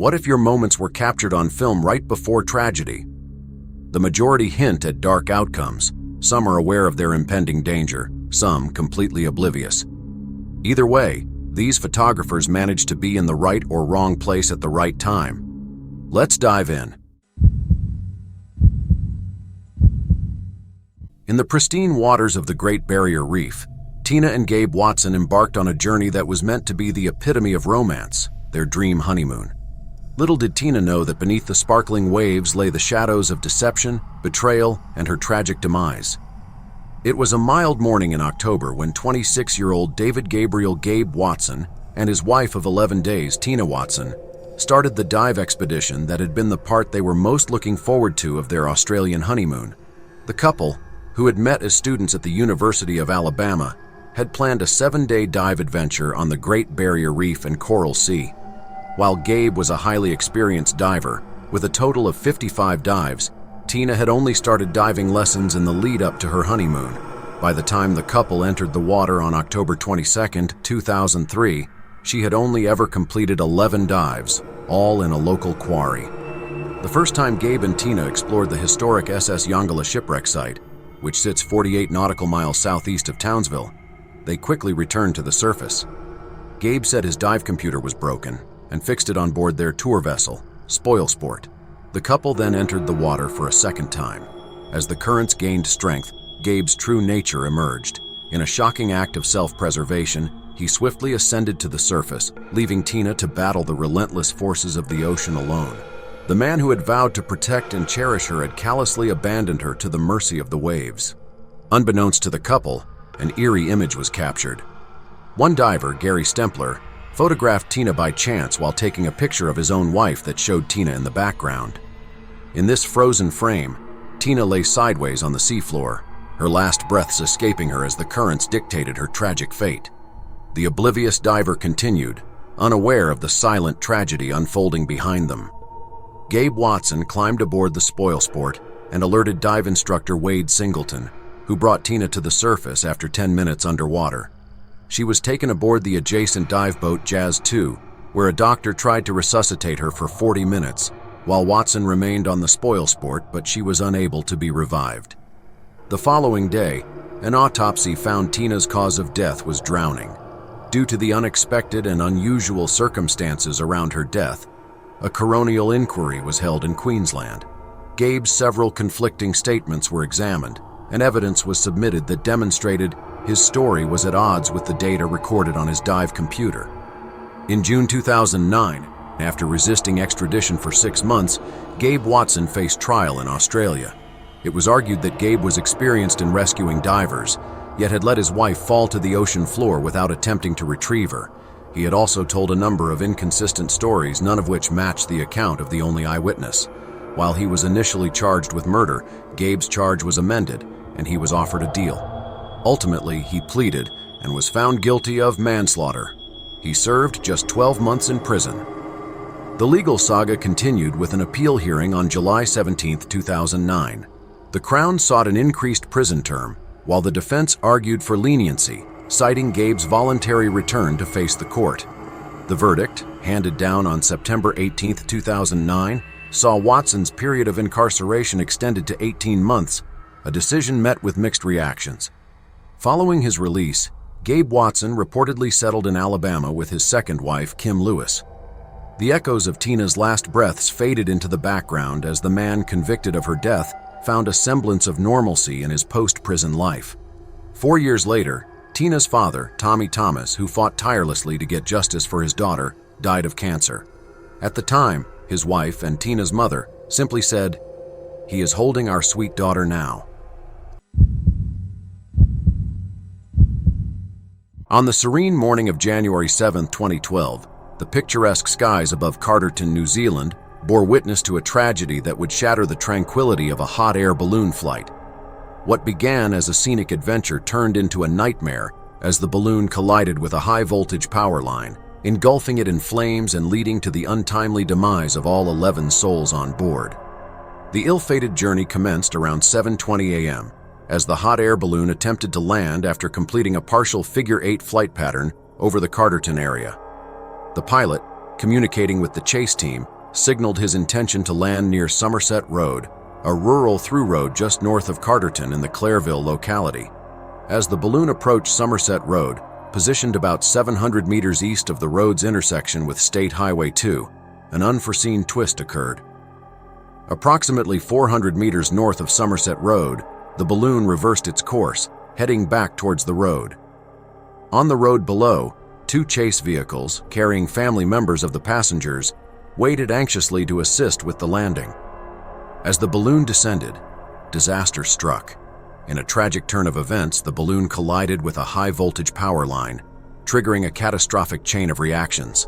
What if your moments were captured on film right before tragedy? The majority hint at dark outcomes. Some are aware of their impending danger, some completely oblivious. Either way, these photographers managed to be in the right or wrong place at the right time. Let's dive in. In the pristine waters of the Great Barrier Reef, Tina and Gabe Watson embarked on a journey that was meant to be the epitome of romance, their dream honeymoon. Little did Tina know that beneath the sparkling waves lay the shadows of deception, betrayal, and her tragic demise. It was a mild morning in October when 26-year-old David Gabriel Gabe Watson and his wife of 11 days, Tina Watson, started the dive expedition that had been the part they were most looking forward to of their Australian honeymoon. The couple, who had met as students at the University of Alabama, had planned a 7-day dive adventure on the Great Barrier Reef and Coral Sea. While Gabe was a highly experienced diver, with a total of 55 dives, Tina had only started diving lessons in the lead-up to her honeymoon. By the time the couple entered the water on October 22, 2003, she had only ever completed 11 dives, all in a local quarry. The first time Gabe and Tina explored the historic SS Yongala shipwreck site, which sits 48 nautical miles southeast of Townsville, they quickly returned to the surface. Gabe said his dive computer was broken and fixed it on board their tour vessel, Spoilsport. The couple then entered the water for a second time. As the currents gained strength, Gabe's true nature emerged. In a shocking act of self-preservation, he swiftly ascended to the surface, leaving Tina to battle the relentless forces of the ocean alone. The man who had vowed to protect and cherish her had callously abandoned her to the mercy of the waves. Unbeknownst to the couple, an eerie image was captured. One diver, Gary Stempler, photographed Tina by chance while taking a picture of his own wife that showed Tina in the background. In this frozen frame, Tina lay sideways on the seafloor, her last breaths escaping her as the currents dictated her tragic fate. The oblivious diver continued, unaware of the silent tragedy unfolding behind them. Gabe Watson climbed aboard the Spoilsport and alerted dive instructor Wade Singleton, who brought Tina to the surface after 10 minutes underwater. She was taken aboard the adjacent dive boat Jazz 2, where a doctor tried to resuscitate her for 40 minutes, while Watson remained on the Spoilsport, but she was unable to be revived. The following day, an autopsy found Tina's cause of death was drowning. Due to the unexpected and unusual circumstances around her death, a coronial inquiry was held in Queensland. Gabe's several conflicting statements were examined, and evidence was submitted that demonstrated his story was at odds with the data recorded on his dive computer. In June 2009, after resisting extradition for 6 months, Gabe Watson faced trial in Australia. It was argued that Gabe was experienced in rescuing divers, yet had let his wife fall to the ocean floor without attempting to retrieve her. He had also told a number of inconsistent stories, none of which matched the account of the only eyewitness. While he was initially charged with murder, Gabe's charge was amended, and he was offered a deal. Ultimately, he pleaded and was found guilty of manslaughter. He served just 12 months in prison. The legal saga continued with an appeal hearing on July 17, 2009. The Crown sought an increased prison term, while the defense argued for leniency, citing Gabe's voluntary return to face the court. The verdict, handed down on September 18, 2009, saw Watson's period of incarceration extended to 18 months, a decision met with mixed reactions. Following his release, Gabe Watson reportedly settled in Alabama with his second wife, Kim Lewis. The echoes of Tina's last breaths faded into the background as the man convicted of her death found a semblance of normalcy in his post-prison life. 4 years later, Tina's father, Tommy Thomas, who fought tirelessly to get justice for his daughter, died of cancer. At the time, his wife and Tina's mother simply said, "He is holding our sweet daughter now." On the serene morning of January 7, 2012, the picturesque skies above Carterton, New Zealand, bore witness to a tragedy that would shatter the tranquility of a hot air balloon flight. What began as a scenic adventure turned into a nightmare as the balloon collided with a high-voltage power line, engulfing it in flames and leading to the untimely demise of all 11 souls on board. The ill-fated journey commenced around 7:20 a.m., as the hot air balloon attempted to land after completing a partial figure-8 flight pattern over the Carterton area. The pilot, communicating with the chase team, signaled his intention to land near Somerset Road, a rural through road just north of Carterton in the Clareville locality. As the balloon approached Somerset Road, positioned about 700 meters east of the road's intersection with State Highway 2, an unforeseen twist occurred. Approximately 400 meters north of Somerset Road, the balloon reversed its course, heading back towards the road. On the road below, two chase vehicles, carrying family members of the passengers, waited anxiously to assist with the landing. As the balloon descended, disaster struck. In a tragic turn of events, the balloon collided with a high-voltage power line, triggering a catastrophic chain of reactions.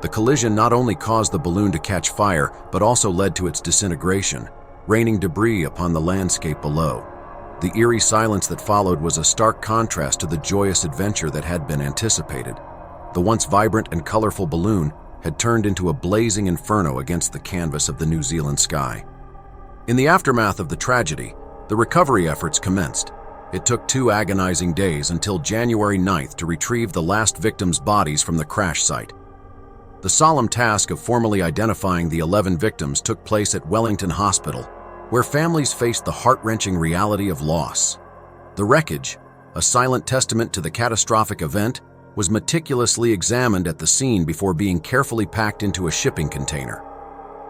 The collision not only caused the balloon to catch fire, but also led to its disintegration, raining debris upon the landscape below. The eerie silence that followed was a stark contrast to the joyous adventure that had been anticipated. The once vibrant and colorful balloon had turned into a blazing inferno against the canvas of the New Zealand sky. In the aftermath of the tragedy, the recovery efforts commenced. It took 2 agonizing days until January 9th to retrieve the last victims' bodies from the crash site. The solemn task of formally identifying the 11 victims took place at Wellington Hospital, where families faced the heart-wrenching reality of loss. The wreckage, a silent testament to the catastrophic event, was meticulously examined at the scene before being carefully packed into a shipping container.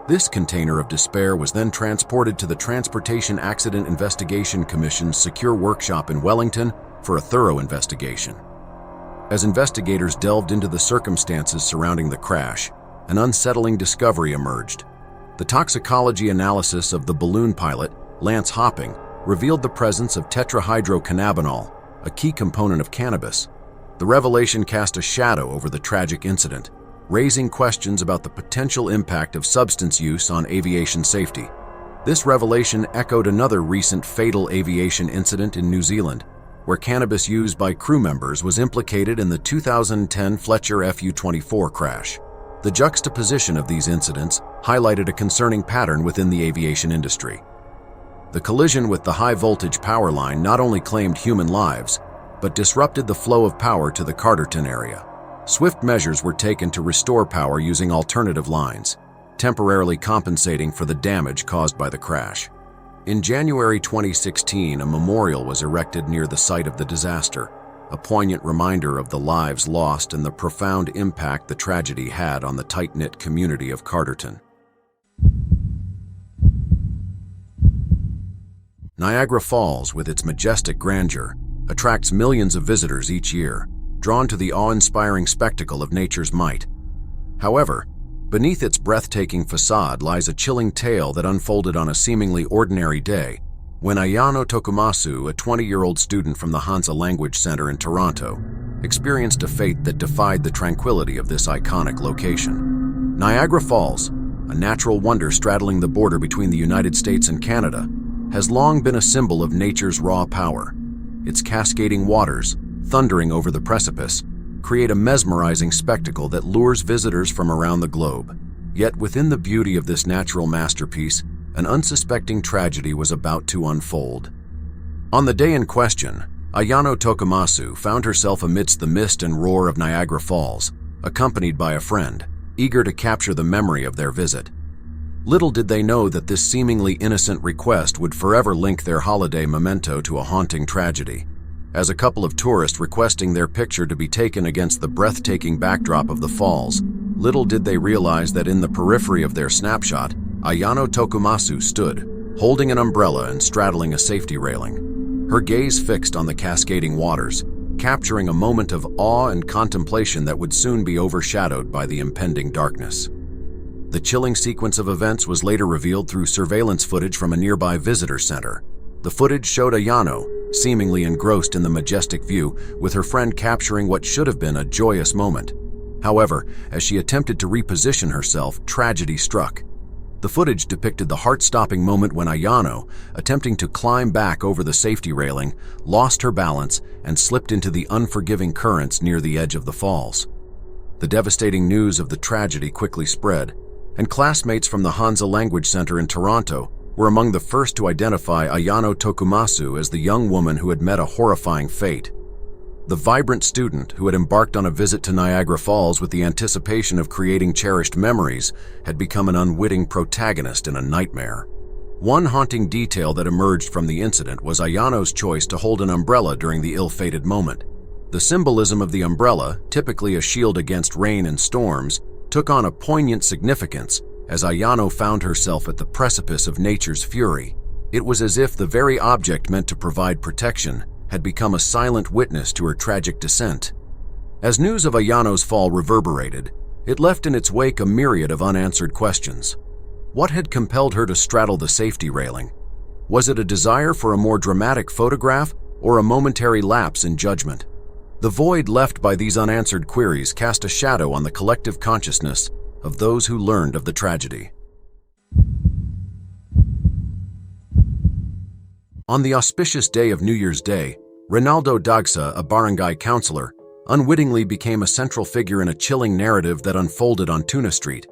This container of despair was then transported to the Transportation Accident Investigation Commission's secure workshop in Wellington for a thorough investigation. As investigators delved into the circumstances surrounding the crash, an unsettling discovery emerged. The toxicology analysis of the balloon pilot, Lance Hopping, revealed the presence of tetrahydrocannabinol, a key component of cannabis. The revelation cast a shadow over the tragic incident, raising questions about the potential impact of substance use on aviation safety. This revelation echoed another recent fatal aviation incident in New Zealand, where cannabis used by crew members was implicated in the 2010 Fletcher Fu-24 crash. The juxtaposition of these incidents highlighted a concerning pattern within the aviation industry. The collision with the high-voltage power line not only claimed human lives, but disrupted the flow of power to the Carterton area. Swift measures were taken to restore power using alternative lines, temporarily compensating for the damage caused by the crash. In January 2016, a memorial was erected near the site of the disaster, a poignant reminder of the lives lost and the profound impact the tragedy had on the tight-knit community of Carterton. Niagara Falls, with its majestic grandeur, attracts millions of visitors each year, drawn to the awe-inspiring spectacle of nature's might. However, beneath its breathtaking facade lies a chilling tale that unfolded on a seemingly ordinary day, when Ayano Tokumasu, a 20-year-old student from the Hansa Language Center in Toronto, experienced a fate that defied the tranquility of this iconic location. Niagara Falls, a natural wonder straddling the border between the United States and Canada, has long been a symbol of nature's raw power. Its cascading waters, thundering over the precipice, create a mesmerizing spectacle that lures visitors from around the globe. Yet within the beauty of this natural masterpiece, an unsuspecting tragedy was about to unfold. On the day in question, Ayano Tokumasu found herself amidst the mist and roar of Niagara Falls, accompanied by a friend, eager to capture the memory of their visit. Little did they know that this seemingly innocent request would forever link their holiday memento to a haunting tragedy. As a couple of tourists requesting their picture to be taken against the breathtaking backdrop of the falls, little did they realize that in the periphery of their snapshot, Ayano Tokumasu stood, holding an umbrella and straddling a safety railing. Her gaze fixed on the cascading waters, capturing a moment of awe and contemplation that would soon be overshadowed by the impending darkness. The chilling sequence of events was later revealed through surveillance footage from a nearby visitor center. The footage showed Ayano, seemingly engrossed in the majestic view, with her friend capturing what should have been a joyous moment. However, as she attempted to reposition herself, tragedy struck. The footage depicted the heart-stopping moment when Ayano, attempting to climb back over the safety railing, lost her balance and slipped into the unforgiving currents near the edge of the falls. The devastating news of the tragedy quickly spread, and classmates from the Hansa Language Center in Toronto were among the first to identify Ayano Tokumasu as the young woman who had met a horrifying fate. The vibrant student who had embarked on a visit to Niagara Falls with the anticipation of creating cherished memories had become an unwitting protagonist in a nightmare. One haunting detail that emerged from the incident was Ayano's choice to hold an umbrella during the ill-fated moment. The symbolism of the umbrella, typically a shield against rain and storms, took on a poignant significance as Ayano found herself at the precipice of nature's fury. It was as if the very object meant to provide protection had become a silent witness to her tragic descent. As news of Ayano's fall reverberated, it left in its wake a myriad of unanswered questions. What had compelled her to straddle the safety railing? Was it a desire for a more dramatic photograph or a momentary lapse in judgment? The void left by these unanswered queries cast a shadow on the collective consciousness of those who learned of the tragedy. On the auspicious day of New Year's Day, Ronaldo Dagsa, a barangay counselor, unwittingly became a central figure in a chilling narrative that unfolded on Tuna Street.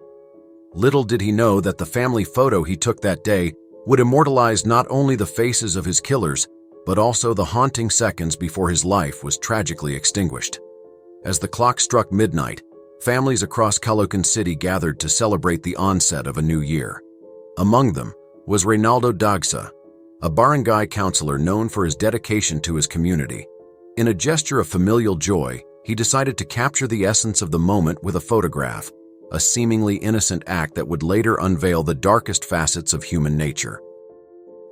Little did he know that the family photo he took that day would immortalize not only the faces of his killers, but also the haunting seconds before his life was tragically extinguished. As the clock struck midnight, families across Caloocan City gathered to celebrate the onset of a new year. Among them was Ronaldo Dagsa, a barangay counselor known for his dedication to his community. In a gesture of familial joy, he decided to capture the essence of the moment with a photograph, a seemingly innocent act that would later unveil the darkest facets of human nature.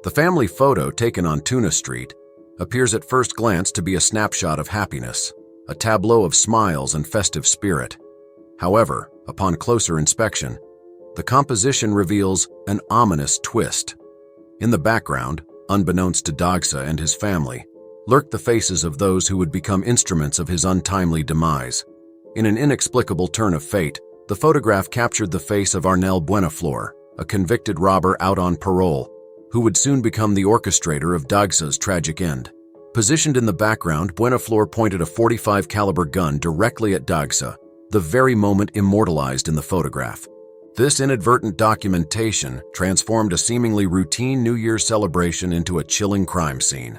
The family photo taken on Tuna Street appears at first glance to be a snapshot of happiness, a tableau of smiles and festive spirit. However, upon closer inspection, the composition reveals an ominous twist. In the background, unbeknownst to Dagsa and his family, lurked the faces of those who would become instruments of his untimely demise. In an inexplicable turn of fate, the photograph captured the face of Arnel Buenaflor, a convicted robber out on parole, who would soon become the orchestrator of Dagsa's tragic end. Positioned in the background, Buenaflor pointed a .45 caliber gun directly at Dagsa, the very moment immortalized in the photograph. This inadvertent documentation transformed a seemingly routine New Year's celebration into a chilling crime scene.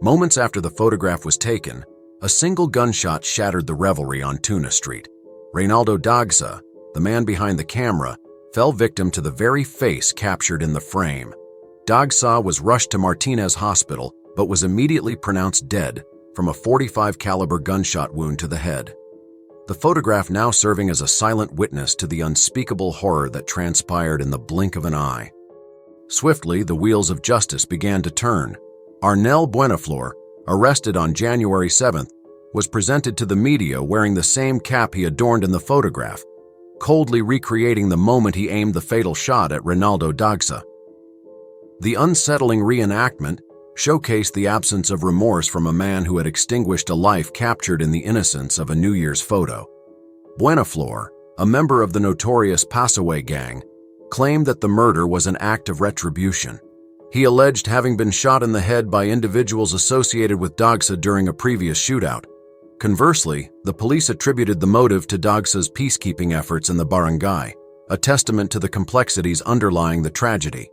Moments after the photograph was taken, a single gunshot shattered the revelry on Tuna Street. Ronaldo Dagsa, the man behind the camera, fell victim to the very face captured in the frame. Dagsa was rushed to Martinez Hospital but was immediately pronounced dead from a .45 caliber gunshot wound to the head. The photograph now serving as a silent witness to the unspeakable horror that transpired in the blink of an eye. Swiftly, the wheels of justice began to turn. Arnel Buenaflor, arrested on January 7th, was presented to the media wearing the same cap he adorned in the photograph, coldly recreating the moment he aimed the fatal shot at Ronaldo Dagsa. The unsettling reenactment showcased the absence of remorse from a man who had extinguished a life captured in the innocence of a New Year's photo. Buenaflor, a member of the notorious Passaway gang, claimed that the murder was an act of retribution. He alleged having been shot in the head by individuals associated with Dagsa during a previous shootout. Conversely, the police attributed the motive to Dagsa's peacekeeping efforts in the barangay, a testament to the complexities underlying the tragedy.